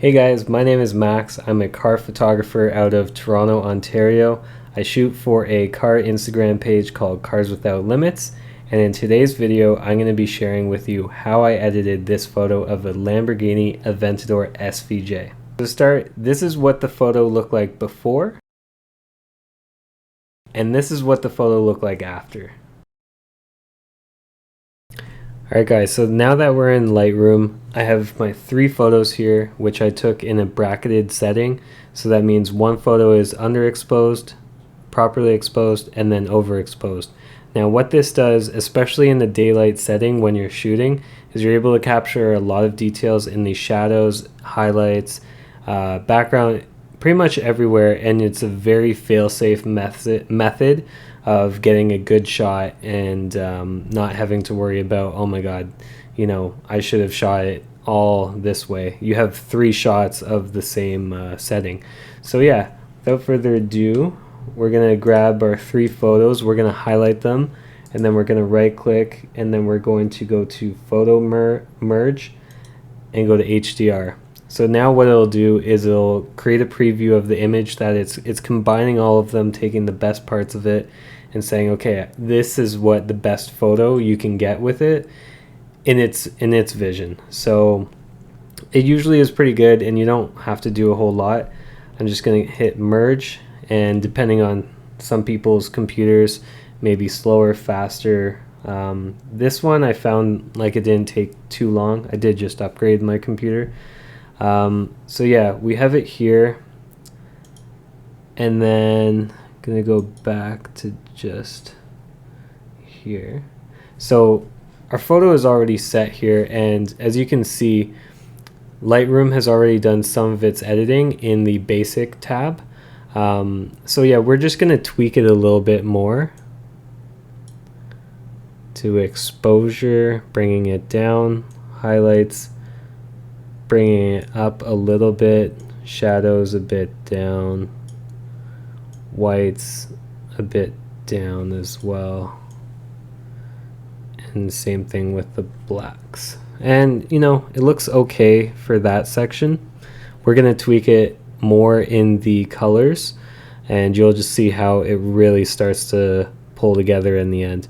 Hey guys, my name is Max. I'm a car photographer out of Toronto, Ontario. I shoot for a car Instagram page called Cars Without Limits, and in today's video I'm going to be sharing with you how I edited this photo of a Lamborghini Aventador SVJ. To start, this is what the photo looked like before, and this is what the photo looked like after. Alright guys, so now that we're in Lightroom, I have my 3 photos here, which I took in a bracketed setting. So that means one photo is underexposed, properly exposed, and then overexposed. Now what this does, especially in the daylight setting when you're shooting, is you're able to capture a lot of details in the shadows, highlights, background, pretty much everywhere, and it's a very fail-safe method of getting a good shot and not having to worry about, oh my god, you know, I should have shot it all this way. You have 3 shots of the same setting. So yeah, without further ado, we're gonna grab our 3 photos, we're gonna highlight them, and then we're gonna right click, and then we're going to go to photo merge and go to HDR. So now what it'll do is it'll create a preview of the image that it's combining all of them, taking the best parts of it and saying, okay, this is what the best photo you can get with it in its vision. So it usually is pretty good and you don't have to do a whole lot. I'm just going to hit merge, and depending on some people's computers, maybe slower, faster. This one I found like it didn't take too long. I did just upgrade my computer. So yeah, we have it here, and then gonna go back to just here. So our photo is already set here, and as you can see, Lightroom has already done some of its editing in the basic tab. So yeah, we're just gonna tweak it a little bit more to exposure, bringing it down, highlights, bringing it up a little bit, shadows a bit down, whites a bit down as well, and same thing with the blacks. And you know, it looks okay for that section. We're gonna tweak it more in the colors, and you'll just see how it really starts to pull together in the end.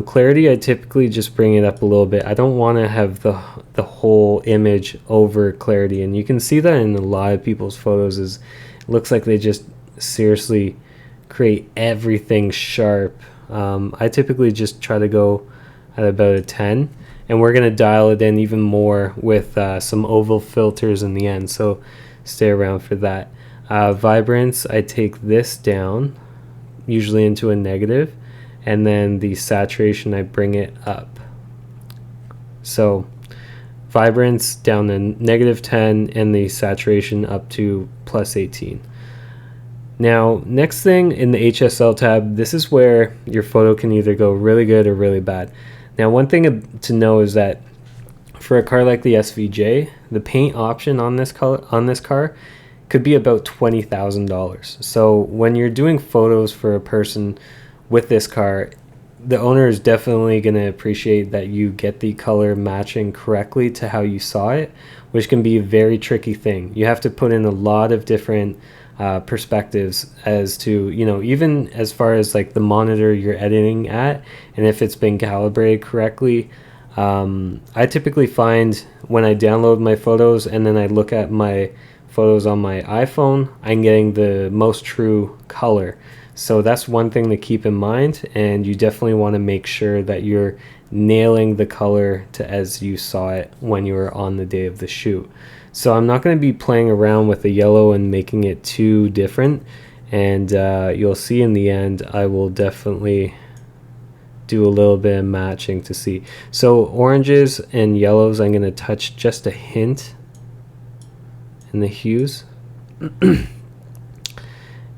Clarity, I typically just bring it up a little bit. I don't want to have the whole image over clarity, and you can see that in a lot of people's photos. It looks like they just seriously create everything sharp. I typically just try to go at about a 10, and we're going to dial it in even more with some oval filters in the end, so stay around for that. Vibrance, I take this down, usually into a negative, and then the saturation I bring it up. So vibrance down to -10 and the saturation up to +18. Now next thing in the HSL tab, this is where your photo can either go really good or really bad. Now one thing to know is that for a car like the SVJ, the paint option on this car could be about $20,000. So when you're doing photos for a person with this car, the owner is definitely going to appreciate that you get the color matching correctly to how you saw it, which can be a very tricky thing. You have to put in a lot of different perspectives as to, you know, even as far as like the monitor you're editing at, and if it's been calibrated correctly. I typically find when I download my photos and then I look at my photos on my iPhone, I'm getting the most true color. So that's one thing to keep in mind, and you definitely want to make sure that you're nailing the color to as you saw it when you were on the day of the shoot. So I'm not going to be playing around with the yellow and making it too different, and you'll see in the end I will definitely do a little bit of matching to see. So oranges and yellows, I'm going to touch just a hint in the hues.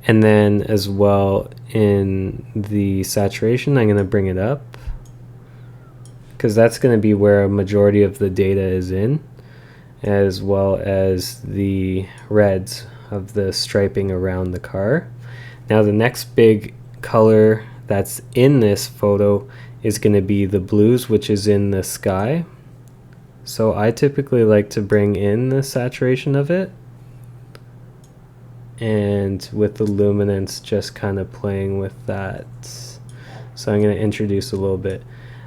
And then as well in the saturation, I'm going to bring it up because that's going to be where a majority of the data is in, as well as the reds of the striping around the car. Now the next big color that's in this photo is going to be the blues, which is in the sky. So I typically like to bring in the saturation of it, and with the luminance just kind of playing with that. So I'm going to introduce a little bit.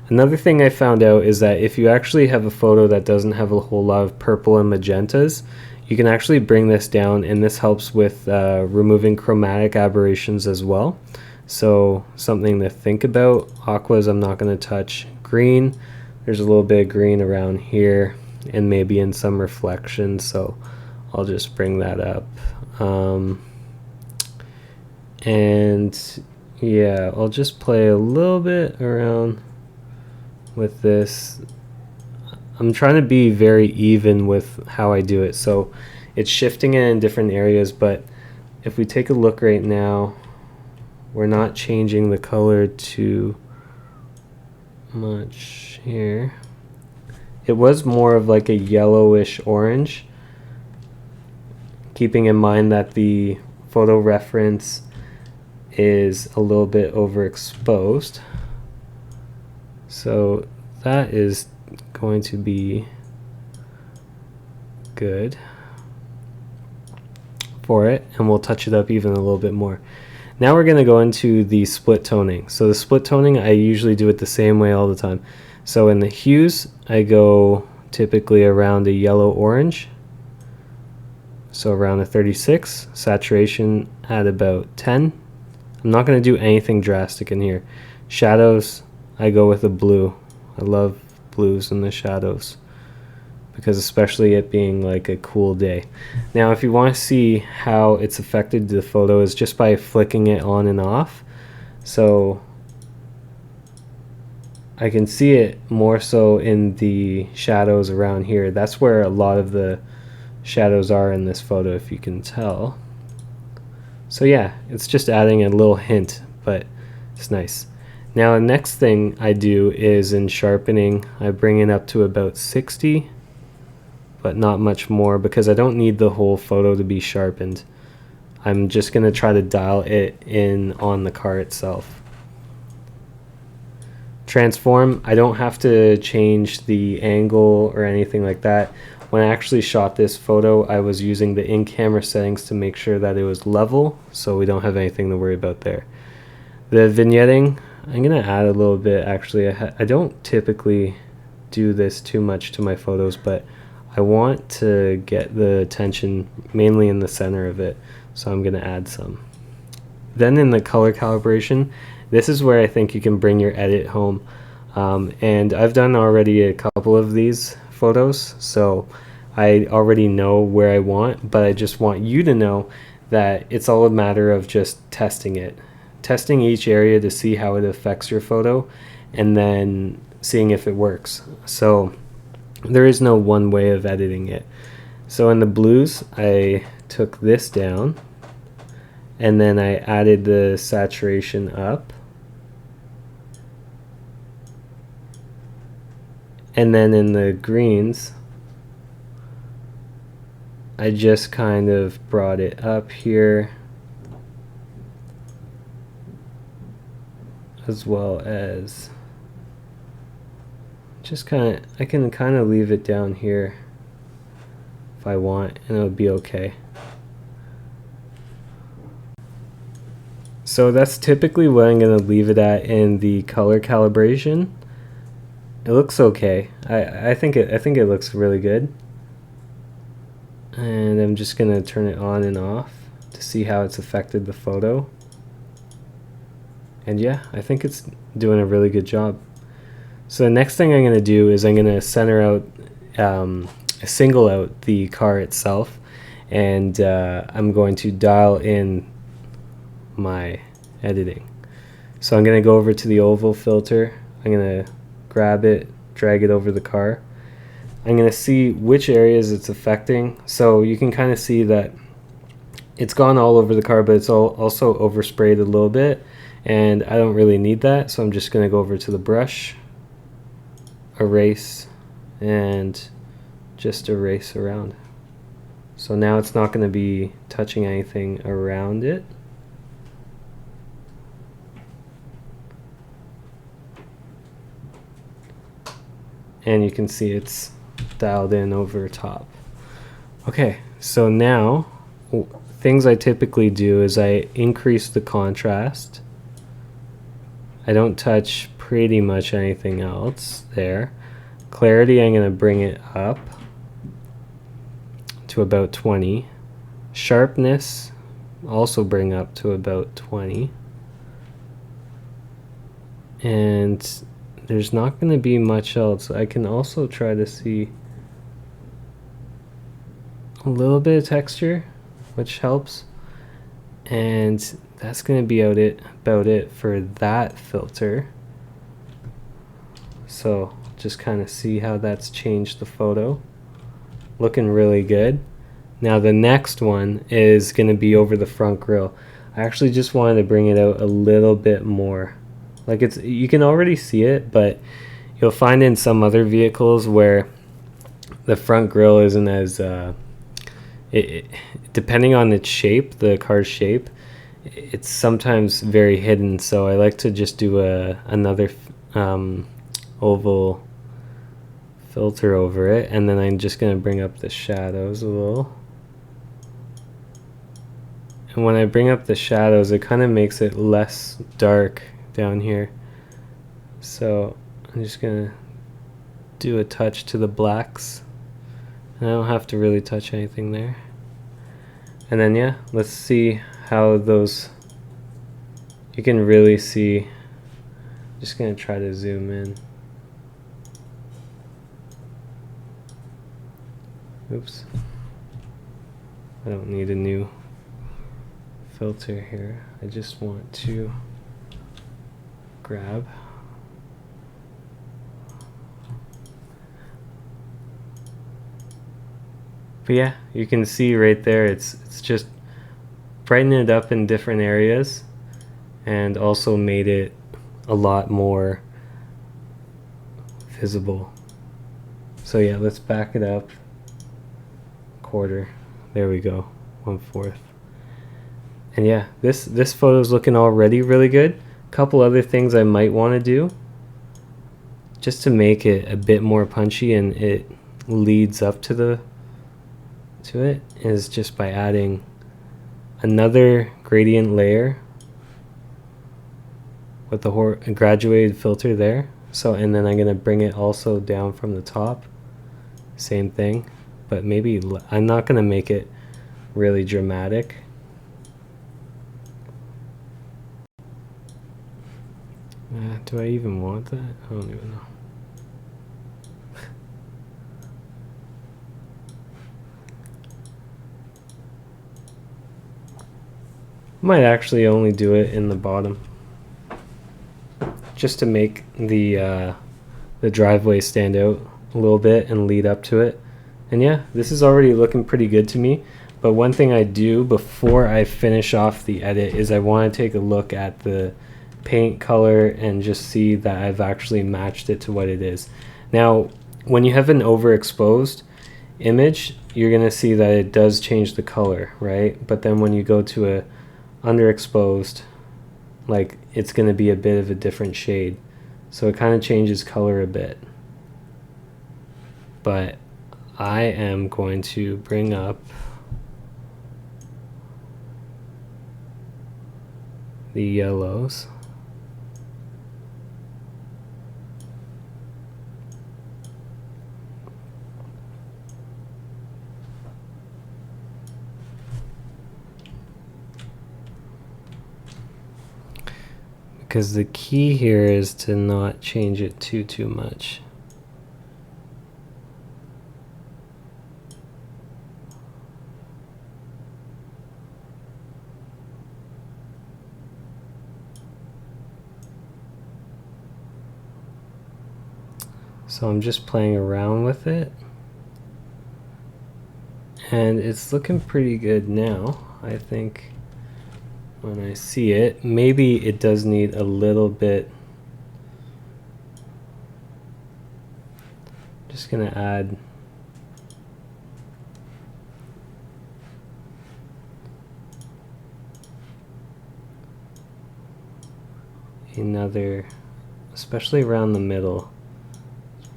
Another thing I found out is that if you actually have a photo that doesn't have a whole lot of purple and magentas, you can actually bring this down, and this helps with removing chromatic aberrations as well. So something to think about. Aquas I'm not going to touch. Green, there's a little bit of green around here and maybe in some reflection, so I'll just bring that up. And yeah, I'll just play a little bit around with this. I'm trying to be very even with how I do it, so it's shifting it in different areas, but if we take a look right now, we're not changing the color too much here. It was more of like a yellowish orange, keeping in mind that the photo reference is a little bit overexposed. So that is going to be good for it, and we'll touch it up even a little bit more. Now we're going to go into the split toning. So the split toning, I usually do it the same way all the time. So in the hues, I go typically around a yellow orange, so around a 36, saturation at about 10. I'm not going to do anything drastic in here. Shadows, I go with a blue. I love blues in the shadows, because especially it being like a cool day. Now if you want to see how it's affected the photo is just by flicking it on and off. So I can see it more so in the shadows around here. That's where a lot of the shadows are in this photo, if you can tell. So yeah, it's just adding a little hint, but it's nice. Now the next thing I do is in sharpening, I bring it up to about 60, but not much more, because I don't need the whole photo to be sharpened. I'm just going to try to dial it in on the car itself. Transform, I don't have to change the angle or anything like that. When I actually shot this photo, I was using the in-camera settings to make sure that it was level, so we don't have anything to worry about there. The vignetting, I'm going to add a little bit actually. I don't typically do this too much to my photos, but I want to get the attention mainly in the center of it, so I'm going to add some. Then in the color calibration, this is where I think you can bring your edit home. And I've done already a couple of these photos, so I already know where I want, but I just want you to know that it's all a matter of just testing it. Testing each area to see how it affects your photo, and then seeing if it works. So there is no one way of editing it. So in the blues, I took this down, and then I added the saturation up. And then in the greens, I just kind of brought it up here, as well as just kind of, I can kind of leave it down here if I want, and it'll be okay. So that's typically what I'm going to leave it at in the color calibration. It looks okay. I think it looks really good. And I'm just going to turn it on and off to see how it's affected the photo. And yeah, I think it's doing a really good job. So the next thing I'm going to do is I'm going to center out, single out the car itself, and I'm going to dial in my editing. So I'm going to go over to the oval filter. I'm going to grab it, drag it over the car. I'm going to see which areas it's affecting. So you can kind of see that it's gone all over the car, but it's also oversprayed a little bit, and I don't really need that, so I'm just going to go over to the brush, erase, and just erase around. So now it's not going to be touching anything around it. And you can see it's dialed in over top. Okay, so now things I typically do is I increase the contrast. I don't touch pretty much anything else there. Clarity, I'm going to bring it up to about 20. Sharpness, also bring up to about 20. And there's not going to be much else. I can also try to see a little bit of texture, which helps. And that's going to be about it for that filter. So just kind of see how that's changed the photo. Looking really good. Now the next one is going to be over the front grille. I actually just wanted to bring it out a little bit more. Like you can already see it, but you'll find in some other vehicles where the front grille isn't as depending on its shape, the car's shape, it's sometimes very hidden. So I like to just do another oval filter over it, and then I'm just going to bring up the shadows a little. And when I bring up the shadows, it kind of makes it less dark down here. So I'm just going to do a touch to the blacks. And I don't have to really touch anything there. And then yeah, let's see how those, you can really see. Just going to try to zoom in. Oops. I don't need a new filter here. I just want to grab. But yeah, you can see right there, it's just brightened it up in different areas and also made it a lot more visible. So yeah, let's back it up. Quarter. There we go. 1/4. And yeah, this photo is looking already really good. A couple other things I might want to do just to make it a bit more punchy and it leads up to it is just by adding another gradient layer with the graduated filter there. So, and then I'm going to bring it also down from the top. Same thing, but maybe I'm not going to make it really dramatic. Do I even want that? I don't even know. Might actually only do it in the bottom, just to make the driveway stand out a little bit and lead up to it. And yeah, this is already looking pretty good to me. But one thing I do before I finish off the edit is I want to take a look at the paint color and just see that I've actually matched it to what it is. Now, when you have an overexposed image, you're going to see that it does change the color, right? But then when you go to a underexposed, like, it's going to be a bit of a different shade. So it kind of changes color a bit. But I am going to bring up the yellows. Because the key here is to not change it too much. So I'm just playing around with it. And it's looking pretty good now, I think. When I see it, maybe it does need a little bit. Just gonna add another, especially around the middle,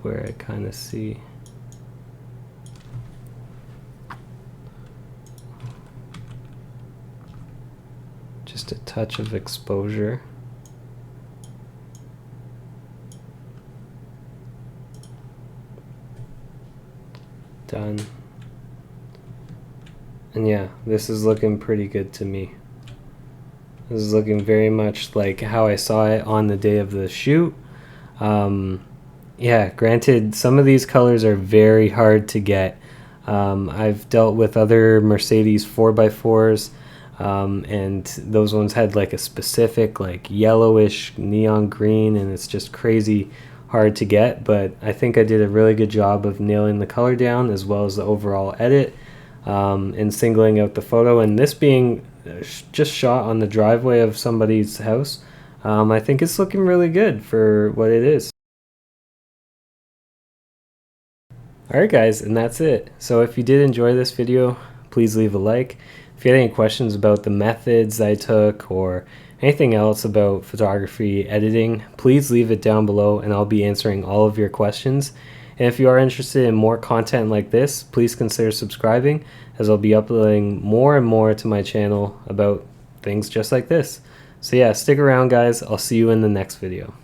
where I kind of see. Just a touch of exposure. Done. And yeah, this is looking pretty good to me. This is looking very much like how I saw it on the day of the shoot. Yeah, granted, some of these colors are very hard to get. I've dealt with other Mercedes 4x4s, and those ones had like a specific like yellowish neon green, and it's just crazy hard to get. But I think I did a really good job of nailing the color down as well as the overall edit, and singling out the photo. And this being just shot on the driveway of somebody's house, I think it's looking really good for what it is. Alright guys, and that's it. So if you did enjoy this video, please leave a like. If you had any questions about the methods I took or anything else about photography editing, please leave it down below and I'll be answering all of your questions. And if you are interested in more content like this, please consider subscribing, as I'll be uploading more and more to my channel about things just like this. So yeah, stick around guys, I'll see you in the next video.